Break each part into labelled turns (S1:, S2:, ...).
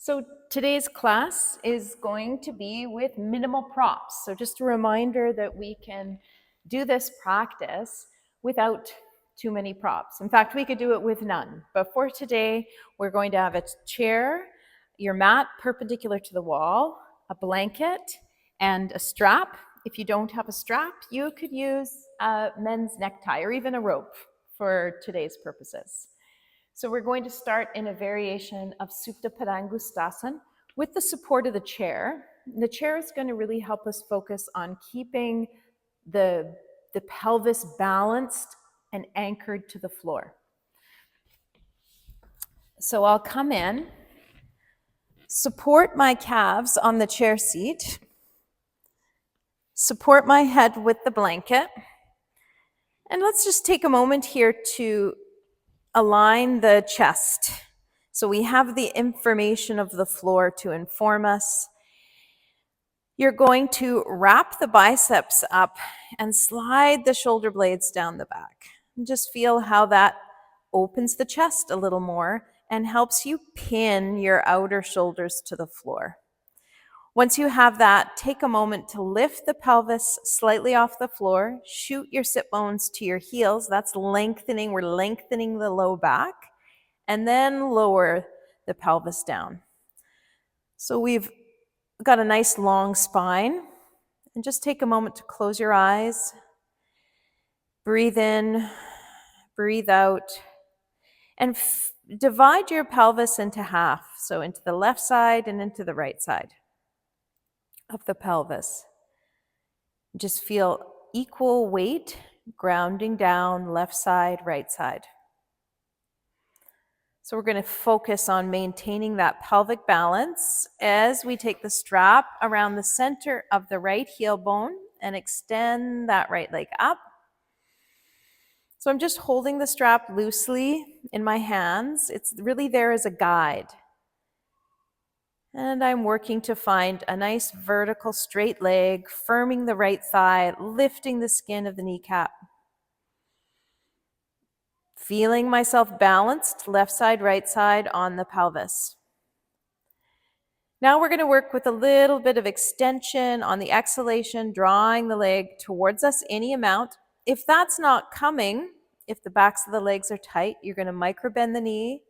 S1: So today's class is going to be with minimal props. So just a reminder that we can do this practice without too many props. In fact, we could do it with none. But for today, we're going to have a chair, your mat perpendicular to the wall, a blanket, and a strap. If you don't have a strap, you could use a men's necktie or even a rope for today's purposes. So we're going to start in a variation of Supta Padangustasana with the support of the chair. The chair is going to really help us focus on keeping the pelvis balanced and anchored to the floor. So I'll come in, support my calves on the chair seat, support my head with the blanket, and let's just take a moment here to align the chest. So we have the information of the floor to inform us. You're going to wrap the biceps up and slide the shoulder blades down the back. And just feel how that opens the chest a little more and helps you pin your outer shoulders to the floor. Once you have that, take a moment to lift the pelvis slightly off the floor, shoot your sit bones to your heels. That's lengthening. We're lengthening the low back, and then lower the pelvis down. So we've got a nice long spine, and just take a moment to close your eyes, breathe in, breathe out, and divide your pelvis into half, so into the left side and into the right side of the pelvis. Just feel equal weight grounding down left side, right side. So we're going to focus on maintaining that pelvic balance as we take the strap around the center of the right heel bone and extend that right leg up. So I'm just holding the strap loosely in my hands. It's really there as a guide. And I'm working to find a nice vertical straight leg, firming the right thigh, lifting the skin of the kneecap. Feeling myself balanced, left side, right side on the pelvis. Now we're going to work with a little bit of extension on the exhalation, drawing the leg towards us any amount. If that's not coming, if the backs of the legs are tight, you're going to micro bend the knee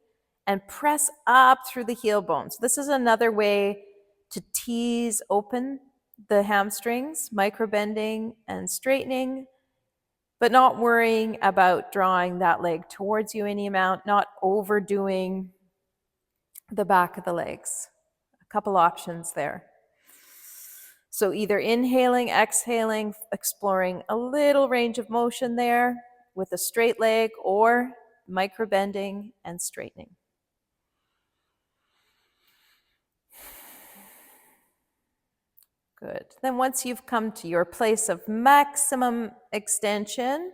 S1: and press up through the heel bones. This is another way to tease open the hamstrings, micro bending and straightening, but not worrying about drawing that leg towards you any amount, not overdoing the back of the legs. A couple options there. So either inhaling, exhaling, exploring a little range of motion there with a straight leg, or micro bending and straightening. Good. Then once you've come to your place of maximum extension,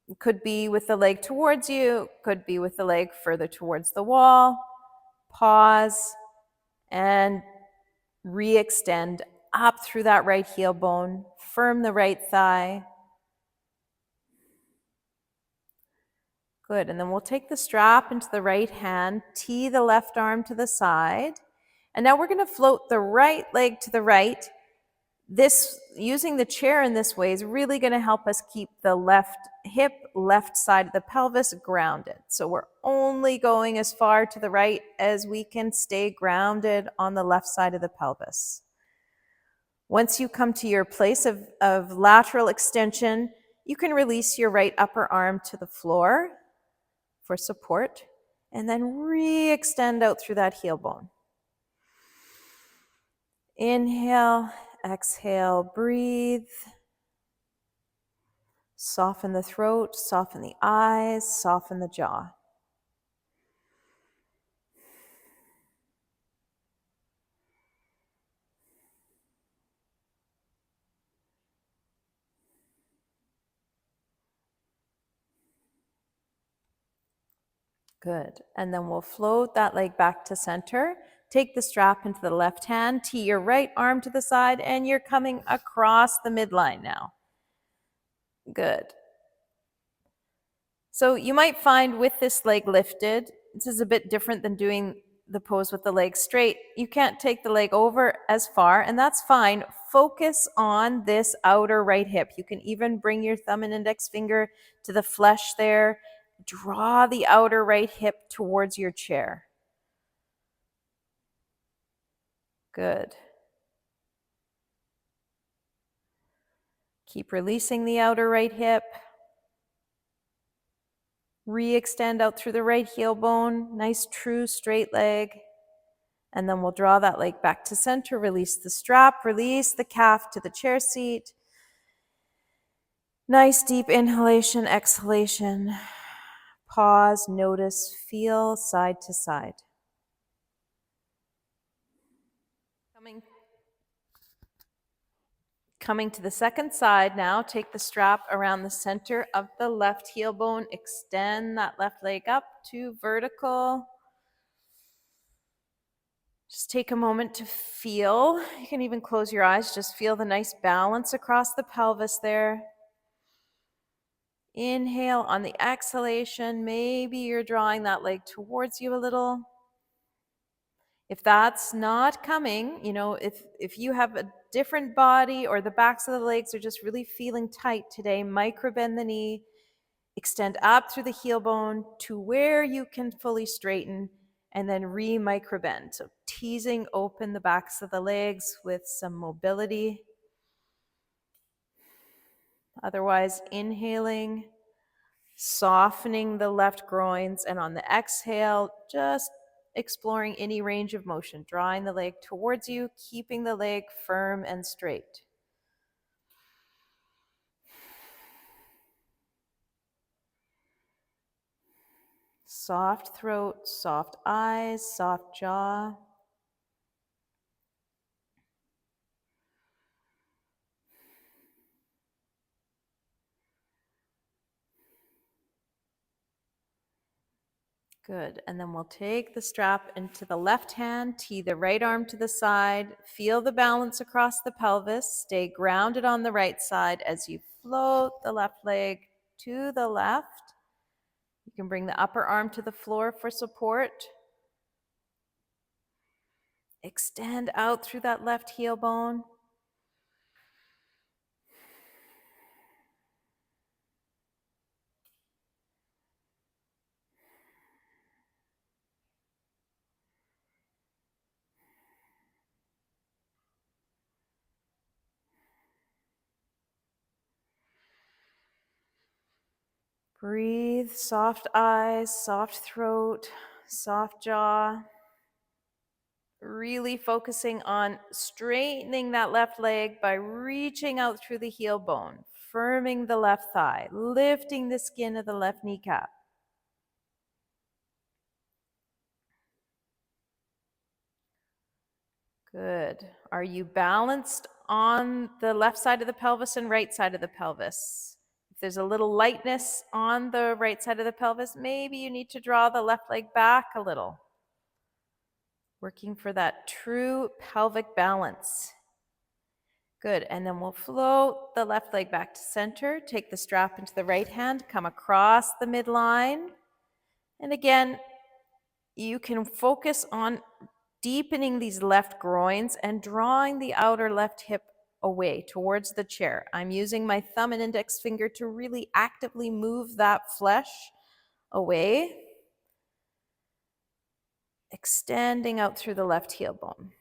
S1: it could be with the leg towards you, could be with the leg further towards the wall. Pause and re-extend up through that right heel bone. Firm the right thigh. Good. And then we'll take the strap into the right hand, tee the left arm to the side. And now we're going to float the right leg to the right. This, using the chair in this way, is really going to help us keep the left hip, left side of the pelvis grounded. So we're only going as far to the right as we can stay grounded on the left side of the pelvis. Once you come to your place of lateral extension, you can release your right upper arm to the floor for support, and then re-extend out through that heel bone. Inhale, exhale, breathe. Soften the throat, soften the eyes, soften the jaw. Good. And then we'll float that leg back to center. Take the strap into the left hand, tee your right arm to the side, and you're coming across the midline now. Good. So you might find with this leg lifted, this is a bit different than doing the pose with the legs straight. You can't take the leg over as far, and that's fine. Focus on this outer right hip. You can even bring your thumb and index finger to the flesh there. Draw the outer right hip towards your chair. Good. Keep releasing the outer right hip. Re-extend out through the right heel bone. Nice, true, straight leg. And then we'll draw that leg back to center. Release the strap. Release the calf to the chair seat. Nice, deep inhalation, exhalation. Pause, notice, feel side to side. Coming to the second side now, take the strap around the center of the left heel bone. Extend that left leg up to vertical. Just take a moment to feel. You can even close your eyes. Just feel the nice balance across the pelvis there. Inhale on the exhalation. Maybe you're drawing that leg towards you a little. If that's not coming, if you have a different body or the backs of the legs are just really feeling tight today, micro bend the knee, extend up through the heel bone to where you can fully straighten, and then re-micro bend. So teasing open the backs of the legs with some mobility. Otherwise, inhaling, softening the left groins, and on the exhale, just exploring any range of motion, drawing the leg towards you, keeping the leg firm and straight. Soft throat, soft eyes, soft jaw. Good. And then we'll take the strap into the left hand, tee the right arm to the side, feel the balance across the pelvis, stay grounded on the right side as you float the left leg to the left. You can bring the upper arm to the floor for support. Extend out through that left heel bone. Breathe, soft eyes, soft throat, soft jaw. Really focusing on straightening that left leg by reaching out through the heel bone, firming the left thigh, lifting the skin of the left kneecap. Good. Are you balanced on the left side of the pelvis and right side of the pelvis? If there's a little lightness on the right side of the pelvis, maybe you need to draw the left leg back a little. Working for that true pelvic balance. Good, and then we'll float the left leg back to center, take the strap into the right hand, come across the midline. And again, you can focus on deepening these left groins and drawing the outer left hip away towards the chair. I'm using my thumb and index finger to really actively move that flesh away, extending out through the left heel bone.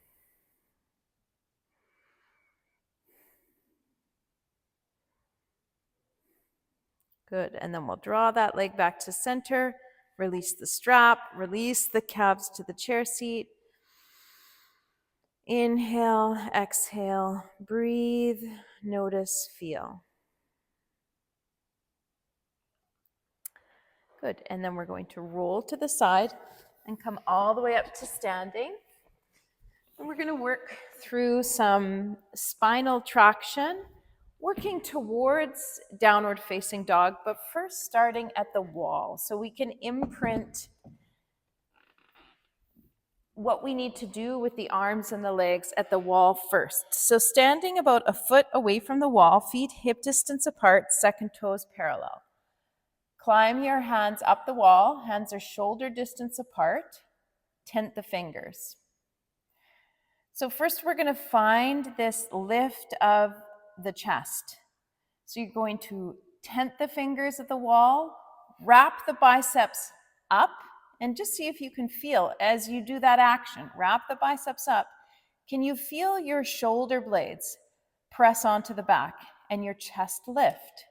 S1: Good, and then we'll draw that leg back to center, release the strap, release the calves to the chair seat. Inhale, exhale, breathe, notice, feel. Good, and then we're going to roll to the side and come all the way up to standing. And we're going to work through some spinal traction, working towards downward facing dog, but first starting at the wall. So we can imprint what we need to do with the arms and the legs at the wall first. So standing about a foot away from the wall, feet hip distance apart, second toes parallel. Climb your hands up the wall, hands are shoulder distance apart. tent the fingers. So first we're going to find this lift of the chest. So you're going to tent the fingers at the wall, wrap the biceps up, and just see if you can feel as you do that action. Wrap the biceps up. Can you feel your shoulder blades press onto the back and your chest lift?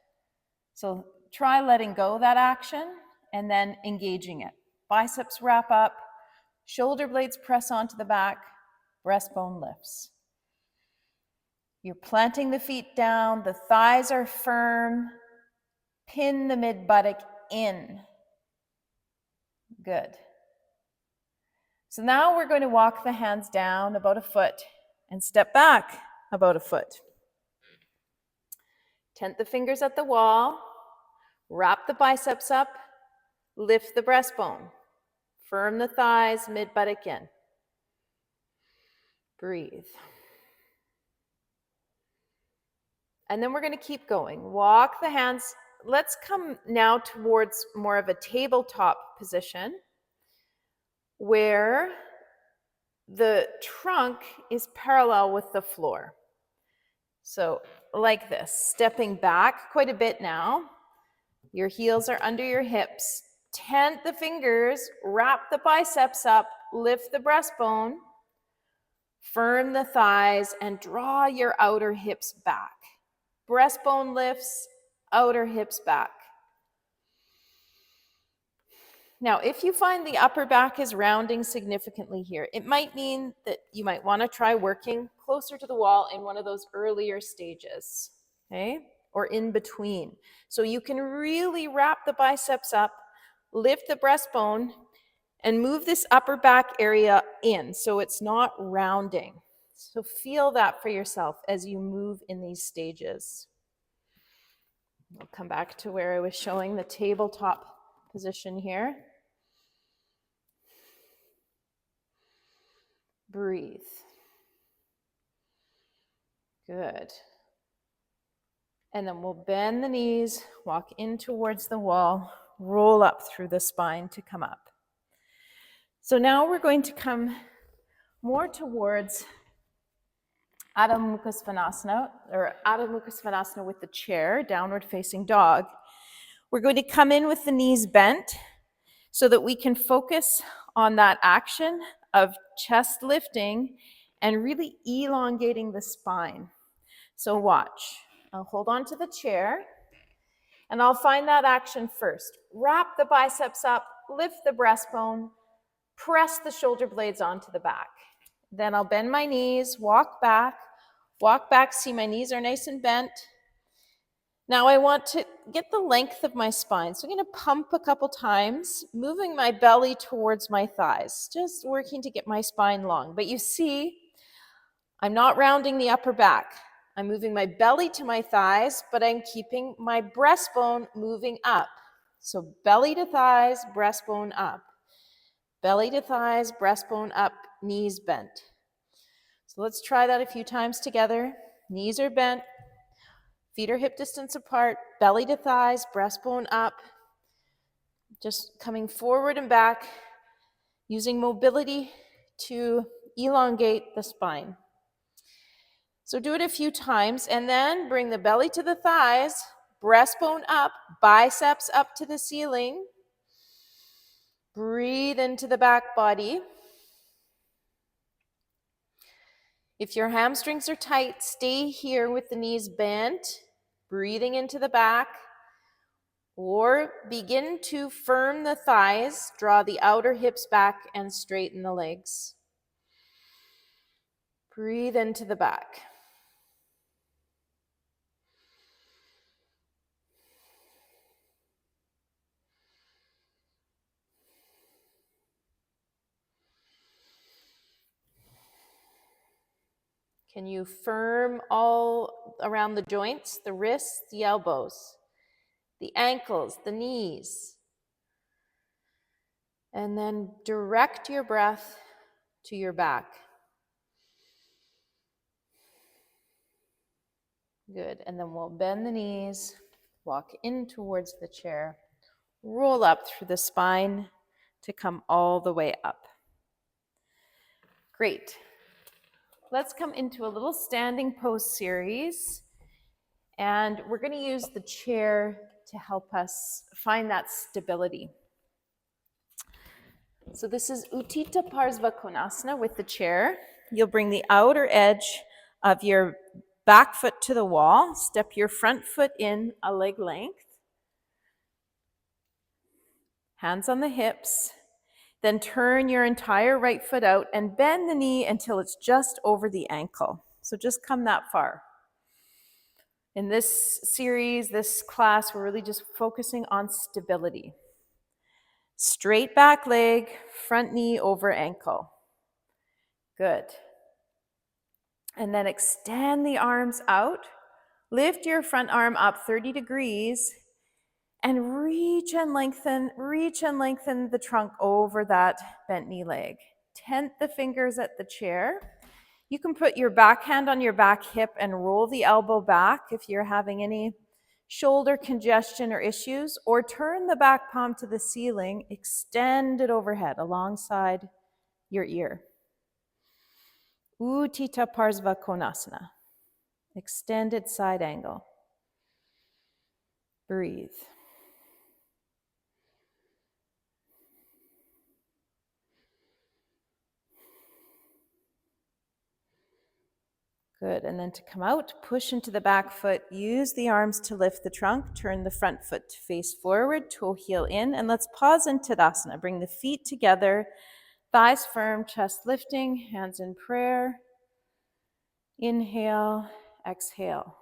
S1: So try letting go of that action and then engaging it. Biceps wrap up, shoulder blades press onto the back, breastbone lifts. You're planting the feet down, the thighs are firm, pin the mid buttock in. Good. So now we're going to walk the hands down about a foot and step back about a foot. Tent the fingers at the wall, wrap the biceps up, lift the breastbone, firm the thighs, mid buttock in. Breathe. And then we're going to keep going. Walk the hands. Let's come now towards more of a tabletop position where the trunk is parallel with the floor. So like this, stepping back quite a bit now. Your heels are under your hips. Tent the fingers, wrap the biceps up, lift the breastbone, firm the thighs, and draw your outer hips back. Breastbone lifts, outer hips back. Now, if you find the upper back is rounding significantly here, it might mean that you might want to try working closer to the wall in one of those earlier stages, okay? Or in between. So you can really wrap the biceps up, lift the breastbone, and move this upper back area in so it's not rounding. So feel that for yourself as you move in these stages. I'll come back to where I was showing the tabletop position here. Breathe. Good. And then we'll bend the knees, walk in towards the wall, roll up through the spine to come up. So now we're going to come more towards Adho Mukha Svanasana, or Adho Mukha Svanasana with the chair, downward facing dog. We're going to come in with the knees bent so that we can focus on that action of chest lifting and really elongating the spine. So watch. I'll hold on to the chair and I'll find that action first. Wrap the biceps up, lift the breastbone, press the shoulder blades onto the back. Then I'll bend my knees, walk back, see my knees are nice and bent. Now I want to get the length of my spine. So I'm going to pump a couple times, moving my belly towards my thighs, just working to get my spine long. But you see, I'm not rounding the upper back. I'm moving my belly to my thighs, but I'm keeping my breastbone moving up. So belly to thighs, breastbone up. Belly to thighs, breastbone up, knees bent. So let's try that a few times together. Knees are bent, feet are hip distance apart, belly to thighs, breastbone up. Just coming forward and back, using mobility to elongate the spine. So do it a few times and then bring the belly to the thighs, breastbone up, biceps up to the ceiling. Breathe into the back body. If your hamstrings are tight, stay here with the knees bent, breathing into the back, or begin to firm the thighs, draw the outer hips back and straighten the legs. Breathe into the back. Can you firm all around the joints, the wrists, the elbows, the ankles, the knees? And then direct your breath to your back. Good. And then we'll bend the knees, walk in towards the chair, roll up through the spine to come all the way up. Great. Let's come into a little standing pose series. And we're going to use the chair to help us find that stability. So this is Utthita Parsva Konasana with the chair. You'll bring the outer edge of your back foot to the wall. Step your front foot in a leg length. Hands on the hips. Then turn your entire right foot out and bend the knee until it's just over the ankle. So just come that far. In this series, this class, we're really just focusing on stability. Straight back leg, front knee over ankle. Good. And then extend the arms out. Lift your front arm up 30 degrees and reach and lengthen the trunk over that bent knee leg. Tent the fingers at the chair. You can put your back hand on your back hip and roll the elbow back if you're having any shoulder congestion or issues, or turn the back palm to the ceiling, extend it overhead alongside your ear. Utthita Parsva Konasana. Extended side angle. Breathe. Good, and then to come out, push into the back foot, use the arms to lift the trunk, turn the front foot to face forward, toe heel in, and let's pause in Tadasana. Bring the feet together, thighs firm, chest lifting, hands in prayer. Inhale, exhale.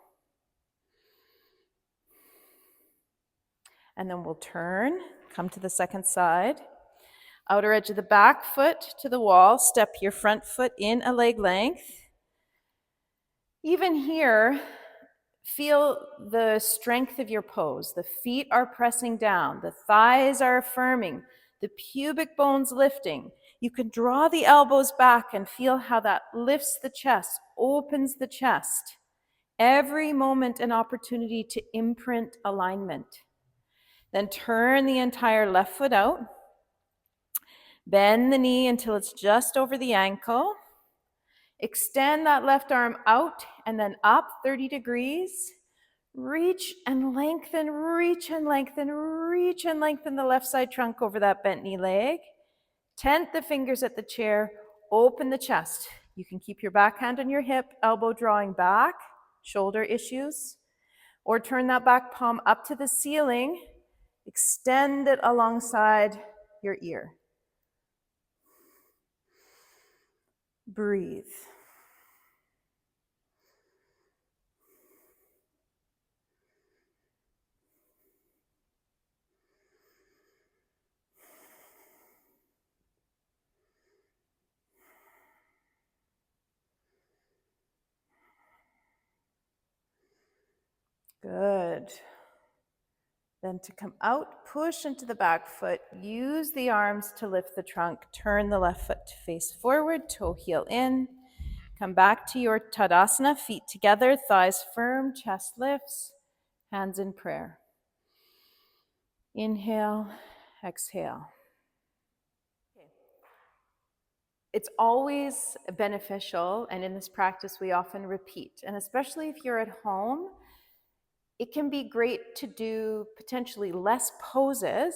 S1: And then we'll turn, come to the second side. Outer edge of the back foot to the wall, step your front foot in a leg length. Even here, feel the strength of your pose. The feet are pressing down, the thighs are affirming, the pubic bones lifting. You can draw the elbows back and feel how that lifts the chest, opens the chest. Every moment an opportunity to imprint alignment. Then turn the entire left foot out. Bend the knee until it's just over the ankle. Extend that left arm out and then up 30 degrees. Reach and lengthen, reach and lengthen, reach and lengthen the left side trunk over that bent knee leg. Tent the fingers at the chair, open the chest. You can keep your back hand on your hip, elbow drawing back, shoulder issues, or turn that back palm up to the ceiling, extend it alongside your ear. Breathe. Good. Then to come out, push into the back foot, use the arms to lift the trunk, turn the left foot to face forward, toe heel in. Come back to your Tadasana, feet together, thighs firm, chest lifts, hands in prayer. Inhale, exhale. It's always beneficial, and in this practice we often repeat, and especially if you're at home, it can be great to do potentially less poses,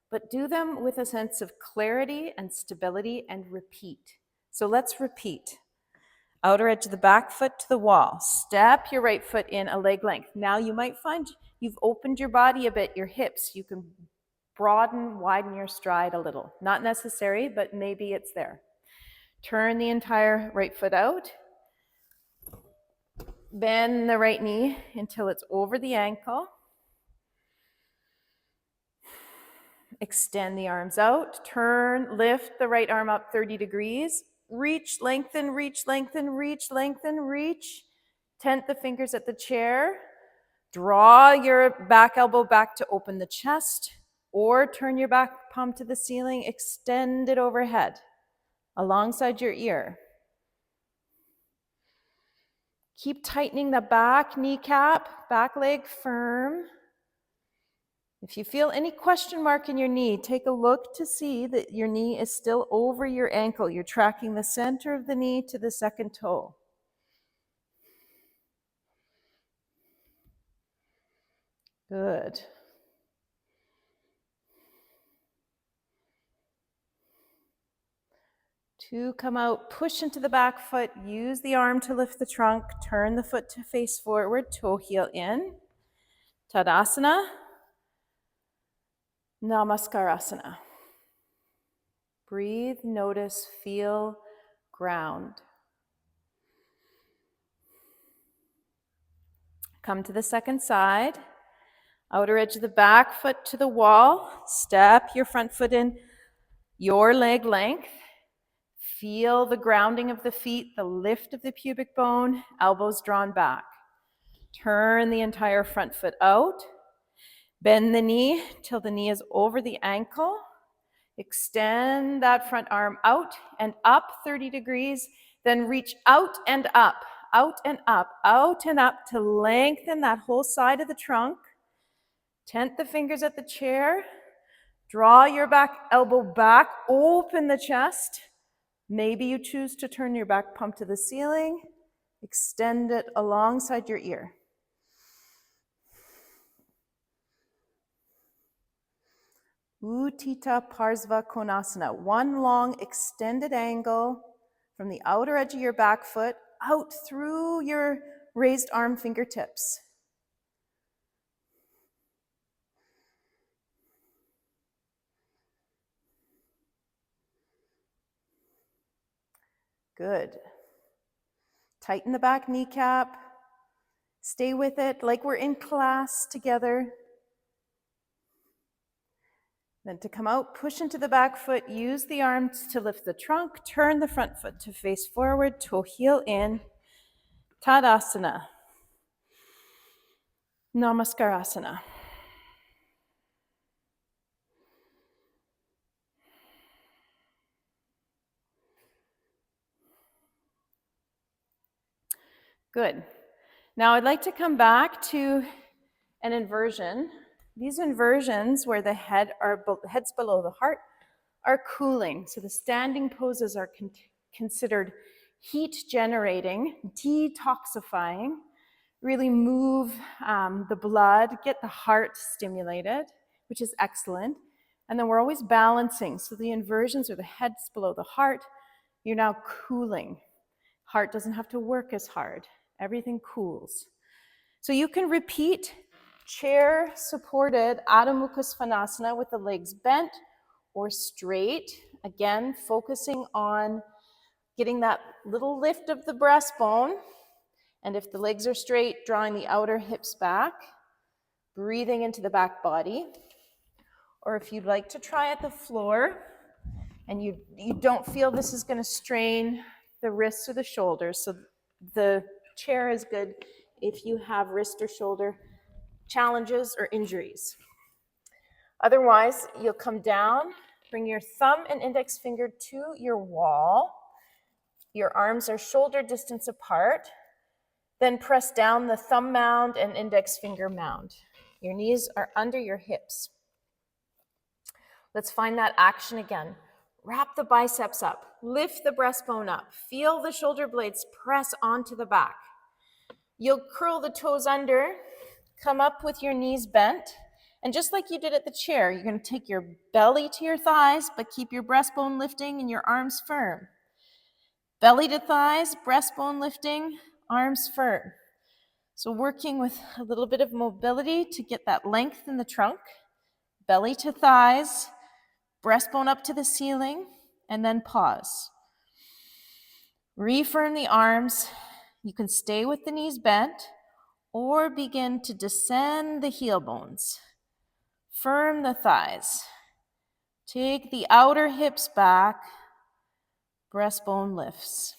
S1: but do them with a sense of clarity and stability and repeat. So let's repeat. Outer edge of the back foot to the wall. Step your right foot in a leg length. Now you might find you've opened your body a bit, your hips. You can broaden, widen your stride a little. Not necessary, but maybe it's there. Turn the entire right foot out. Bend the right knee until it's over the ankle. Extend the arms out. Turn, lift the right arm up 30 degrees. Reach, lengthen, reach, lengthen, reach, lengthen, reach. Tent the fingers at the chair. Draw your back elbow back to open the chest, or turn your back palm to the ceiling. Extend it overhead alongside your ear. Keep tightening the back kneecap, back leg firm. If you feel any question mark in your knee, take a look to see that your knee is still over your ankle. You're tracking the center of the knee to the second toe. Good. 2, come out, push into the back foot, use the arm to lift the trunk, turn the foot to face forward, toe heel in. Tadasana, Namaskarasana. Breathe, notice, feel, ground. Come to the second side. Outer edge of the back foot to the wall. Step your front foot in your leg length. Feel the grounding of the feet, the lift of the pubic bone, elbows drawn back. Turn the entire front foot out. Bend the knee till the knee is over the ankle. Extend that front arm out and up 30 degrees. Then reach out and up, out and up, out and up to lengthen that whole side of the trunk. Tent the fingers at the chair. Draw your back elbow back, open the chest. Maybe you choose to turn your back pump to the ceiling. Extend it alongside your ear. Utthita Parsva Konasana. One long extended angle from the outer edge of your back foot out through your raised arm fingertips. Good. Tighten the back kneecap. Stay with it like we're in class together. Then to come out, push into the back foot, use the arms to lift the trunk, turn the front foot to face forward, toe heel in, Tadasana, Namaskarasana. Good. Now I'd like to come back to an inversion. These inversions where the head's below the heart are cooling. So the standing poses are considered heat generating, detoxifying, really move the blood, get the heart stimulated, which is excellent. And then we're always balancing. So the inversions are the head's below the heart. You're now cooling. Heart doesn't have to work as hard. Everything cools. So you can repeat chair supported Adho Mukha Svanasana with the legs bent or straight. Again, focusing on getting that little lift of the breastbone. And if the legs are straight, drawing the outer hips back, breathing into the back body. Or if you'd like to try at the floor and you don't feel this is going to strain the wrists or the shoulders, so the chair is good if you have wrist or shoulder challenges or injuries. Otherwise, you'll come down, bring your thumb and index finger to your wall. Your arms are shoulder distance apart. Then press down the thumb mound and index finger mound. Your knees are under your hips. Let's find that action again. Wrap the biceps up, lift the breastbone up, feel the shoulder blades press onto the back. You'll curl the toes under, come up with your knees bent, and just like you did at the chair, you're going to take your belly to your thighs, but keep your breastbone lifting and your arms firm. Belly to thighs, breastbone lifting, arms firm. So working with a little bit of mobility to get that length in the trunk, belly to thighs, breastbone up to the ceiling, and then pause. Refirm the arms. You can stay with the knees bent or begin to descend the heel bones. Firm the thighs. Take the outer hips back. Breastbone lifts.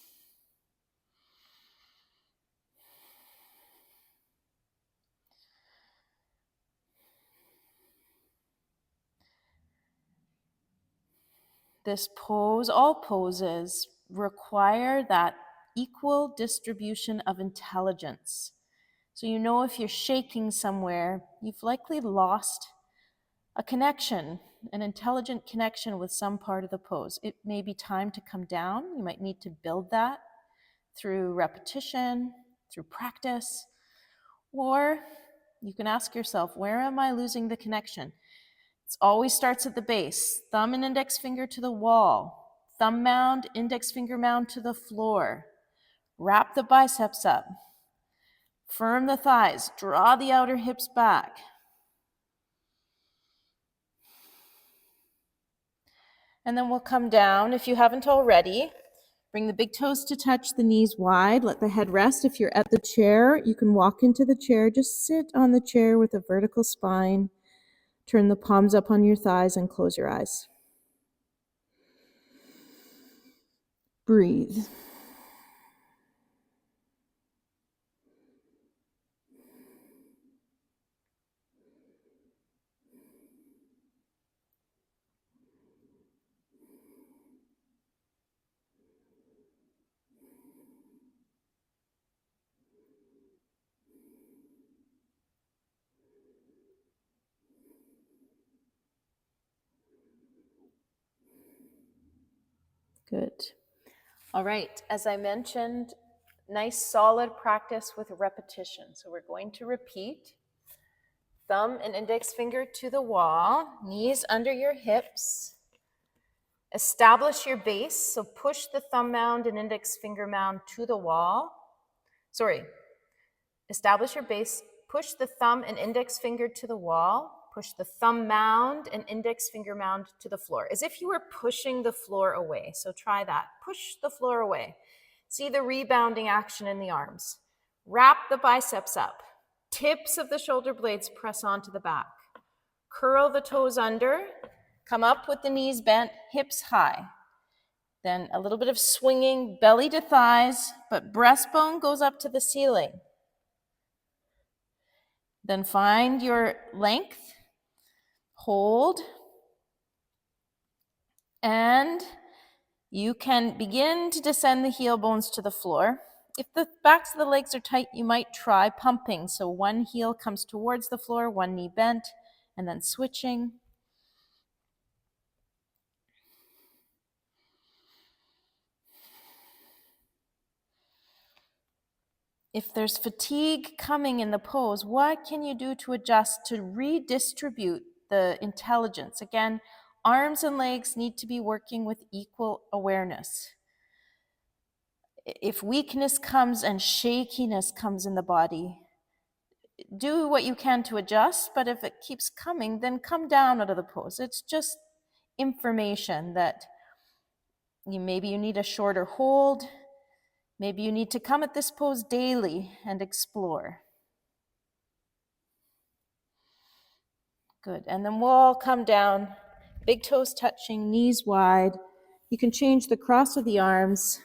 S1: This pose, all poses, require that equal distribution of intelligence. So you know if you're shaking somewhere, you've likely lost a connection, an intelligent connection with some part of the pose. It may be time to come down. You might need to build that through repetition, through practice, or you can ask yourself, where am I losing the connection? It always starts at the base. Thumb and index finger to the wall. Thumb mound, index finger mound to the floor. Wrap the biceps up. Firm the thighs. Draw the outer hips back. And then we'll come down. If you haven't already, bring the big toes to touch the knees wide. Let the head rest. If you're at the chair, you can walk into the chair. Just sit on the chair with a vertical spine. Turn the palms up on your thighs and close your eyes. Breathe. Good. All right, as I mentioned, nice solid practice with repetition. So we're going to repeat. Thumb and index finger to the wall, knees under your hips. Establish your base, so push the thumb mound and index finger mound to the wall. Establish your base, push the thumb and index finger to the wall. Push the thumb mound and index finger mound to the floor, as if you were pushing the floor away. So try that. Push the floor away. See the rebounding action in the arms. Wrap the biceps up. Tips of the shoulder blades press onto the back. Curl the toes under. Come up with the knees bent, hips high. Then a little bit of swinging, belly to thighs, but breastbone goes up to the ceiling. Then find your length. Hold, and you can begin to descend the heel bones to the floor. If the backs of the legs are tight, you might try pumping. So one heel comes towards the floor, one knee bent, and then switching. If there's fatigue coming in the pose, what can you do to adjust to redistribute the intelligence? Again, arms and legs need to be working with equal awareness. If weakness comes and shakiness comes in the body, do what you can to adjust, but if it keeps coming, then come down out of the pose. It's just information that maybe you need a shorter hold. Maybe you need to come at this pose daily and explore. Good, and then we'll all come down, big toes touching, knees wide. You can change the cross of the arms,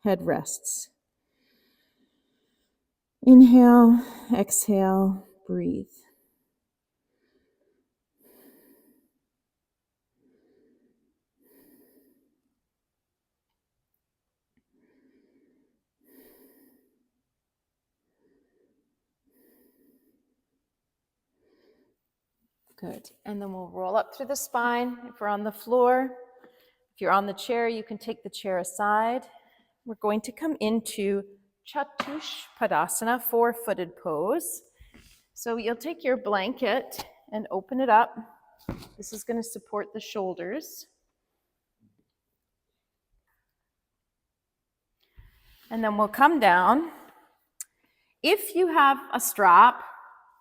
S1: head rests. Inhale, exhale, breathe. Good, and then we'll roll up through the spine. If we're on the floor, if you're on the chair, you can take the chair aside. We're going to come into Chatuspadasana, four-footed pose. So you'll take your blanket and open it up. This is going to support the shoulders. And then we'll come down. If you have a strap,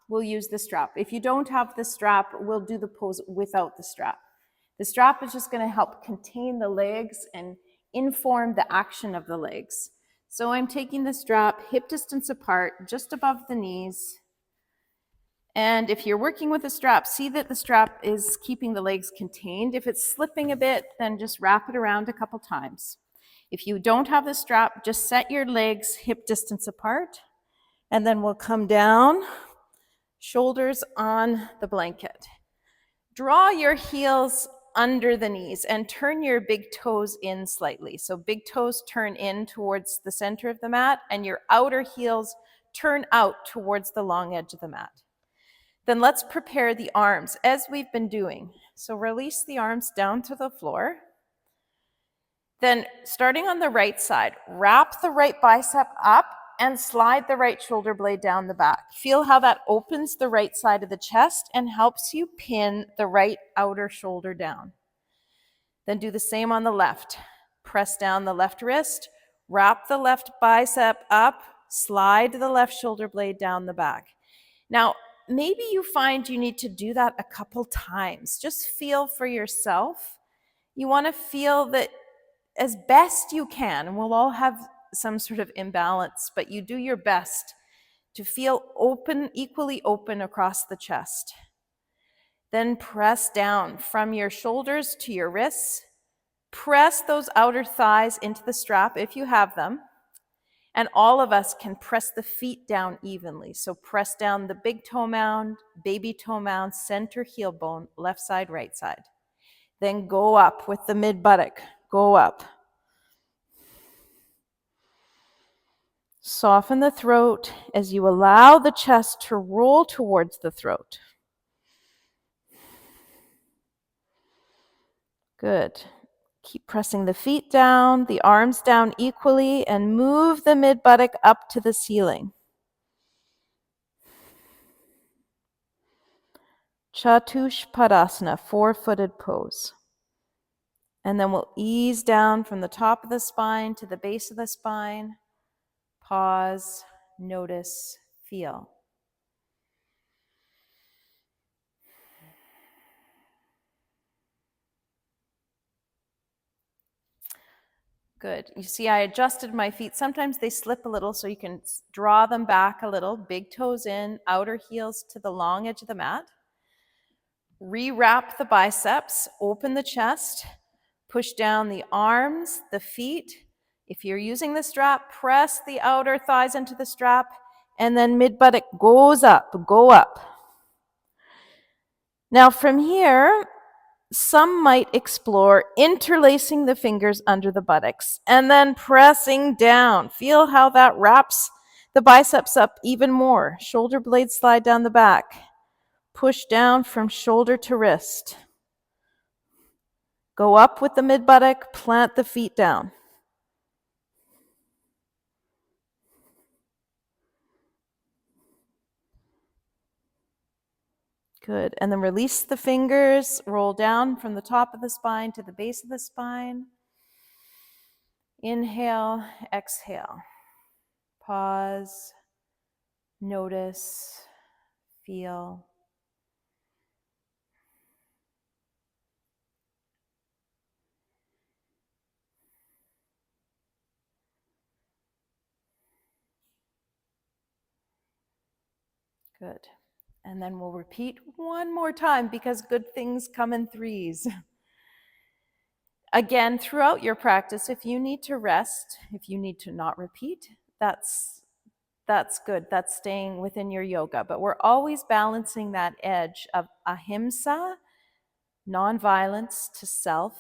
S1: we'll use the strap. If you don't have the strap, we'll do the pose without the strap. The strap is just going to help contain the legs and inform the action of the legs. So I'm taking the strap hip distance apart, just above the knees. And if you're working with a strap, see that the strap is keeping the legs contained. If it's slipping a bit, then just wrap it around a couple times. If you don't have the strap, just set your legs hip distance apart. And then we'll come down, shoulders on the blanket. Draw your heels under the knees and turn your big toes in slightly. So big toes turn in towards the center of the mat and your outer heels turn out towards the long edge of the mat. Then let's prepare the arms as we've been doing. So release the arms down to the floor. Then starting on the right side, wrap the right bicep up and slide the right shoulder blade down the back. Feel how that opens the right side of the chest and helps you pin the right outer shoulder down. Then do the same on the left. Press down the left wrist, wrap the left bicep up, slide the left shoulder blade down the back. Now, maybe you find you need to do that a couple times. Just feel for yourself. You want to feel that as best you can, and we'll all have some sort of imbalance, but you do your best to feel open, equally open across the chest. Then press down from your shoulders to your wrists. Press those outer thighs into the strap if you have them. And all of us can press the feet down evenly. So press down the big toe mound, baby toe mound, center heel bone, left side, right side. Then go up with the mid buttock. Go up. Soften the throat as you allow the chest to roll towards the throat. Good. Keep pressing the feet down, the arms down equally, and move the mid buttock up to the ceiling. Chatushpadasana, four-footed pose. And then we'll ease down from the top of the spine to the base of the spine. Pause, notice, feel. Good. You see, I adjusted my feet. Sometimes they slip a little, so you can draw them back a little. Big toes in, outer heels to the long edge of the mat. Rewrap the biceps, open the chest, push down the arms, the feet. If you're using the strap, press the outer thighs into the strap, and then mid buttock goes up, go up. Now from here, some might explore interlacing the fingers under the buttocks and then pressing down. Feel how that wraps the biceps up even more. Shoulder blades slide down the back. Push down from shoulder to wrist. Go up with the mid buttock, plant the feet down. Good. And then release the fingers, roll down from the top of the spine to the base of the spine. Inhale, exhale. Pause, notice, feel. Good. And then we'll repeat one more time because good things come in threes. Again, throughout your practice, if you need to rest, if you need to not repeat, that's good. That's staying within your yoga. But we're always balancing that edge of ahimsa, nonviolence to self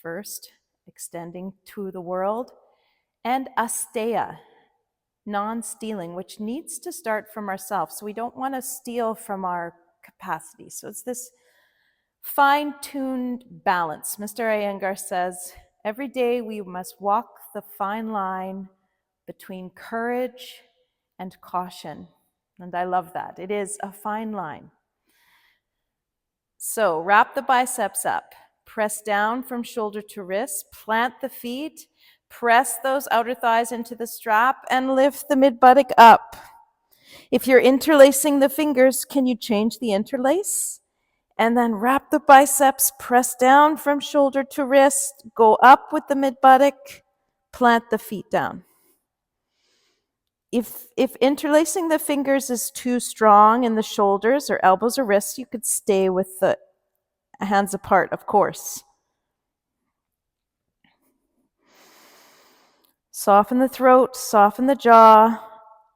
S1: first, extending to the world, and asteya, non-stealing, which needs to start from ourselves. So we don't want to steal from our capacity. So it's this fine-tuned balance. Mr. Iyengar says, every day we must walk the fine line between courage and caution. And I love that. It is a fine line. So wrap the biceps up. Press down from shoulder to wrist. Plant the feet. Press those outer thighs into the strap and lift the mid buttock up. If you're interlacing the fingers, can you change the interlace? And then wrap the biceps, press down from shoulder to wrist, go up with the mid buttock, plant the feet down. If interlacing the fingers is too strong in the shoulders or elbows or wrists, you could stay with the hands apart, of course. Soften the throat, soften the jaw,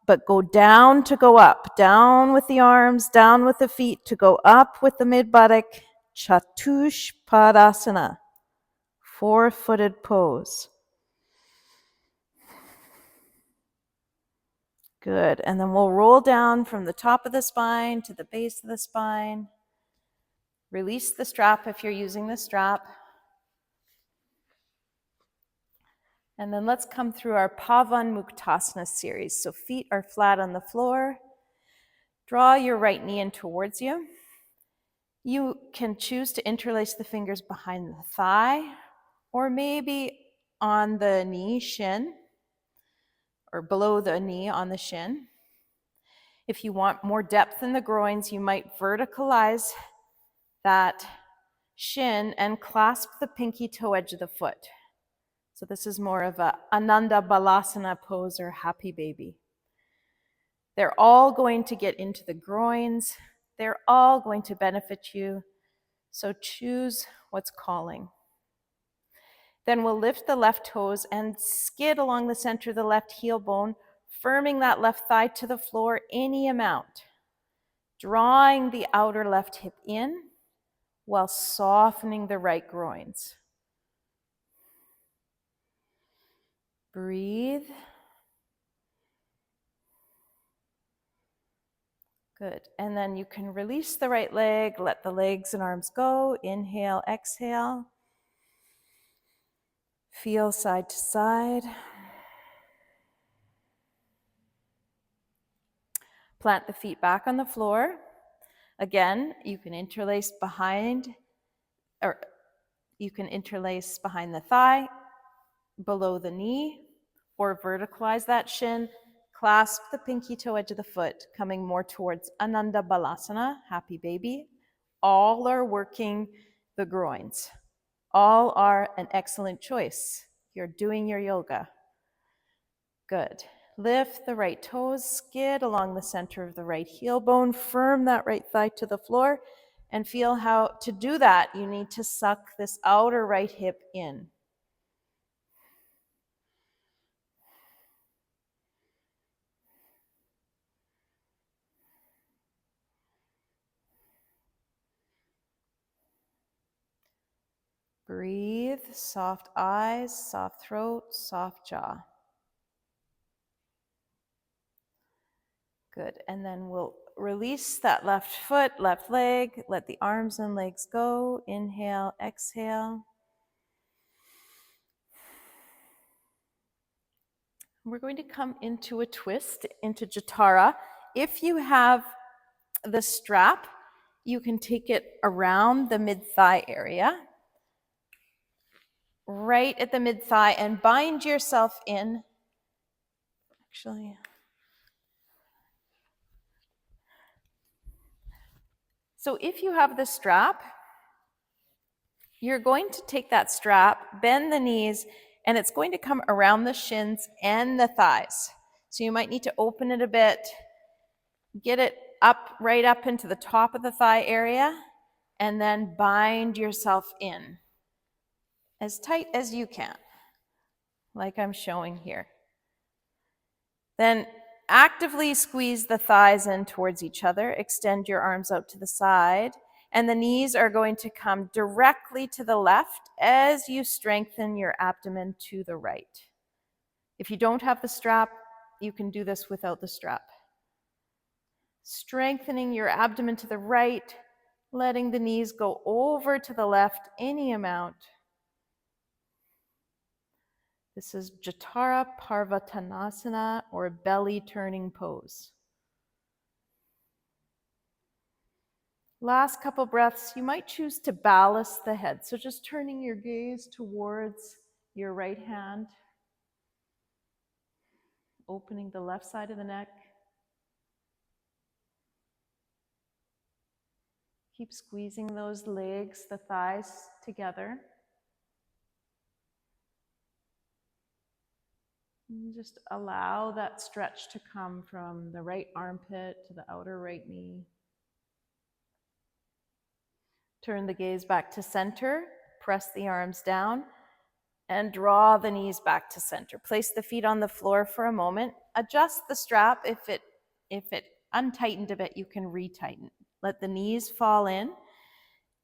S1: but go down to go up. Down with the arms, down with the feet to go up with the mid buttock. Chatushpadasana, four-footed pose. Good. And then we'll roll down from the top of the spine to the base of the spine. Release the strap if you're using the strap. And then let's come through our Pavanmuktasana series. So feet are flat on the floor. Draw your right knee in towards you. You can choose to interlace the fingers behind the thigh, or maybe on the knee shin, or below the knee on the shin. If you want more depth in the groins, you might verticalize that shin and clasp the pinky toe edge of the foot. So this is more of a Ananda Balasana pose or happy baby. They're all going to get into the groins. They're all going to benefit you. So choose what's calling. Then we'll lift the left toes and skid along the center of the left heel bone, firming that left thigh to the floor any amount. Drawing the outer left hip in while softening the right groins. Breathe. Good. And then you can release the right leg, let the legs and arms go. Inhale, exhale. Feel side to side. Plant the feet back on the floor. Again, you can interlace behind the thigh, below the knee, or verticalize that shin. Clasp the pinky toe edge of the foot, coming more towards Ananda Balasana, happy baby. All are working the groins. All are an excellent choice. You're doing your yoga. Good. Lift the right toes, skid along the center of the right heel bone, firm that right thigh to the floor, and feel how to do that, you need to suck this outer right hip in. Breathe, soft eyes, soft throat, soft jaw. Good, and then we'll release that left foot, left leg, let the arms and legs go. Inhale, exhale. We're going to come into a twist, into Jatara. If you have the strap, you can take it around the mid-thigh area, right at the mid-thigh, and bind yourself in. Actually, so if you have the strap, you're going to take that strap, bend the knees, and it's going to come around the shins and the thighs. So you might need to open it a bit, get it up, right up into the top of the thigh area, and then bind yourself in as tight as you can, like I'm showing here. Then actively squeeze the thighs in towards each other, extend your arms out to the side, and the knees are going to come directly to the left as you strengthen your abdomen to the right. If you don't have the strap, you can do this without the strap. Strengthening your abdomen to the right, letting the knees go over to the left any amount. This is Jatara Parvatanasana, or belly turning pose. Last couple breaths, you might choose to ballast the head. So just turning your gaze towards your right hand, opening the left side of the neck. Keep squeezing those legs, the thighs together. And just allow that stretch to come from the right armpit to the outer right knee. Turn the gaze back to center, press the arms down, and draw the knees back to center. Place the feet on the floor for a moment. Adjust the strap. If it untightened a bit, you can retighten. Let the knees fall in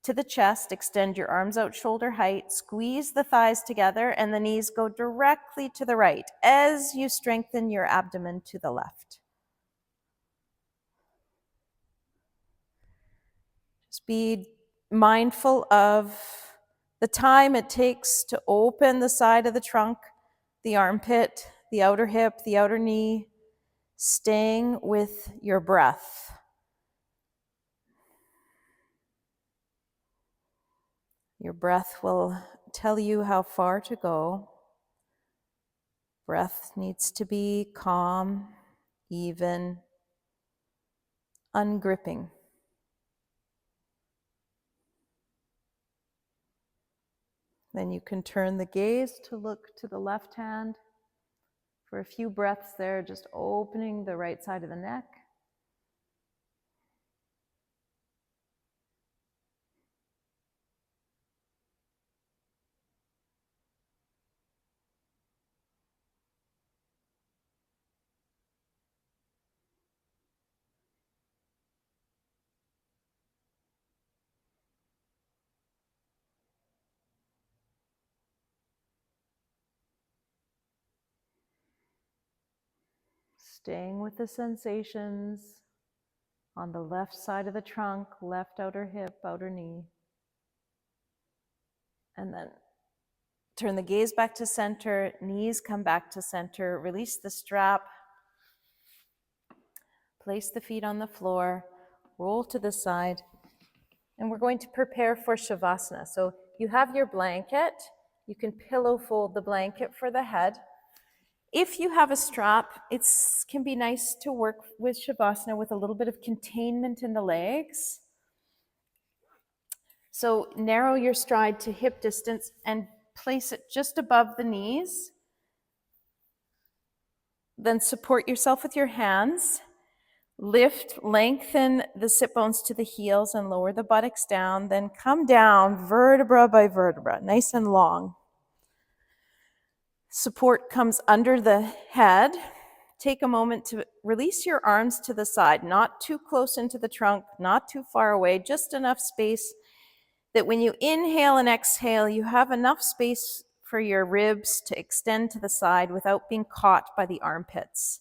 S1: to the chest. Extend your arms out shoulder height. Squeeze the thighs together, and the knees go directly to the right as you strengthen your abdomen to the left. Be mindful of the time it takes to open the side of the trunk, the armpit, the outer hip, the outer knee, staying with your breath. Your breath will tell you how far to go. Breath needs to be calm, even, ungripping. Then you can turn the gaze to look to the left hand for a few breaths there, just opening the right side of the neck. Staying with the sensations on the left side of the trunk, left outer hip, outer knee. And then turn the gaze back to center, knees come back to center, release the strap, place the feet on the floor, roll to the side, and we're going to prepare for Shavasana. So you have your blanket, you can pillow fold the blanket for the head. If you have a strap, it can be nice to work with Shavasana with a little bit of containment in the legs. So narrow your stride to hip distance and place it just above the knees. Then support yourself with your hands. Lift, lengthen the sit bones to the heels and lower the buttocks down. Then come down vertebra by vertebra, nice and long. Support comes under the head. Take a moment to release your arms to the side, not too close into the trunk, not too far away, just enough space that when you inhale and exhale, you have enough space for your ribs to extend to the side without being caught by the armpits.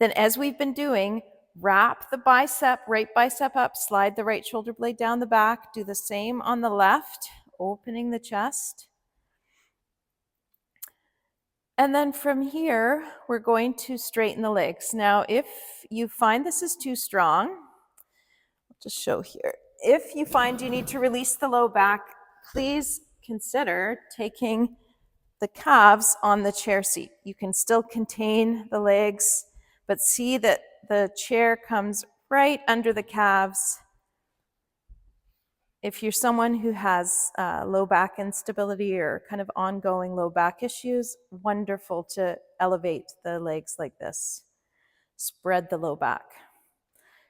S1: Then, as we've been doing, wrap the bicep, right bicep up, slide the right shoulder blade down the back. Do the same on the left, opening the chest. And then from here, we're going to straighten the legs. Now, if you find this is too strong, I'll just show here. If you find you need to release the low back, please consider taking the calves on the chair seat. You can still contain the legs, but see that the chair comes right under the calves. If you're someone who has low back instability or kind of ongoing low back issues, wonderful to elevate the legs like this. Spread the low back.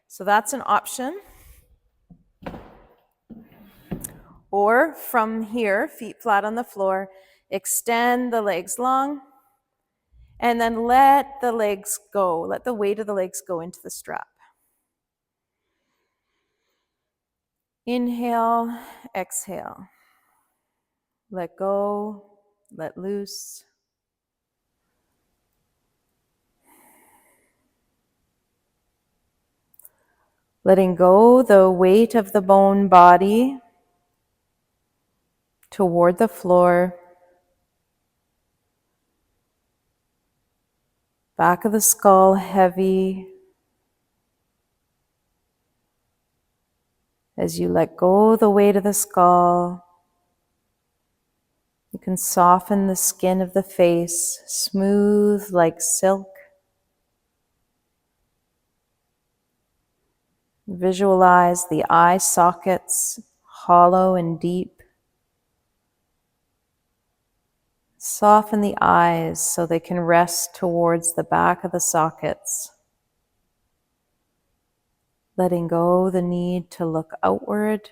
S1: So that's an option. Or from here, feet flat on the floor, extend the legs long, and then let the legs go. Let the weight of the legs go into the strap. Inhale, exhale. Let go, let loose. Letting go the weight of the bone body toward the floor. Back of the skull heavy. As you let go the weight of the skull, you can soften the skin of the face, smooth like silk. Visualize the eye sockets, hollow and deep. Soften the eyes so they can rest towards the back of the sockets. Letting go the need to look outward.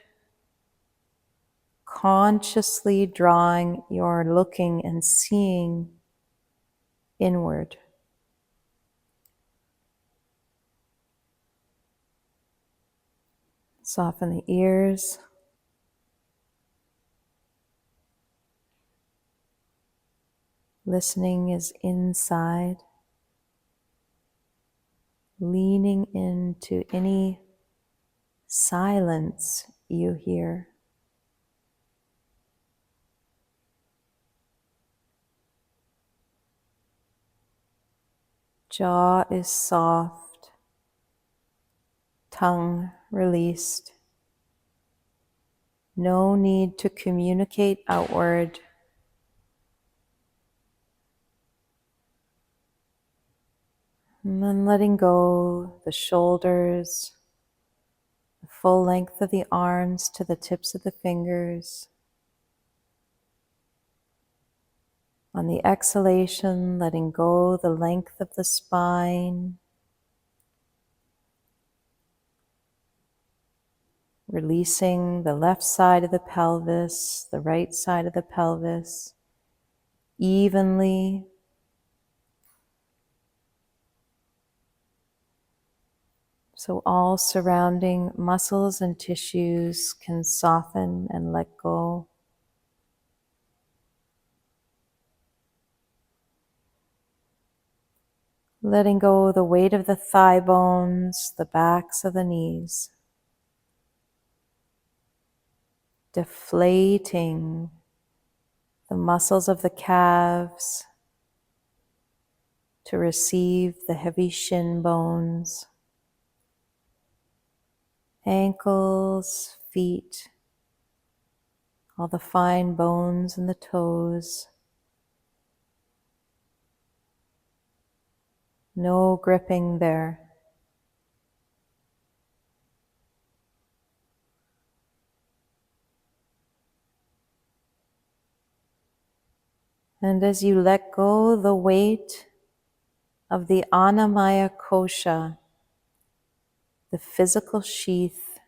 S1: Consciously drawing your looking and seeing inward. Soften the ears. Listening is inside. Leaning into any silence you here. Jaw is soft, tongue released. No need to communicate outward. And then letting go the shoulders, the full length of the arms to the tips of the fingers. On the exhalation, letting go the length of the spine. Releasing the left side of the pelvis, the right side of the pelvis, evenly. So all surrounding muscles and tissues can soften and let go. Letting go the weight of the thigh bones, the backs of the knees. Deflating the muscles of the calves to receive the heavy shin bones, ankles, feet, all the fine bones in the toes. No gripping there. And as you let go the weight of the Annamaya kosha, the physical sheath,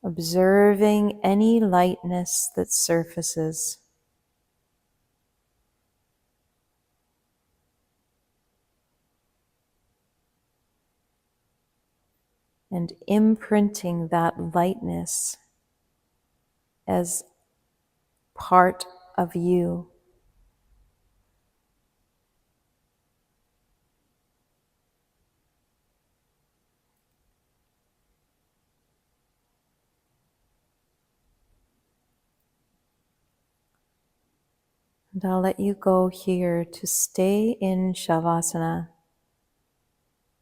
S1: observing any lightness that surfaces. And imprinting that lightness as part of you. And I'll let you go here to stay in Shavasana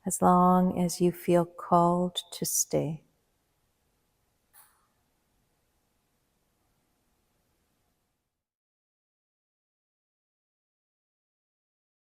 S1: as long as you feel called to stay.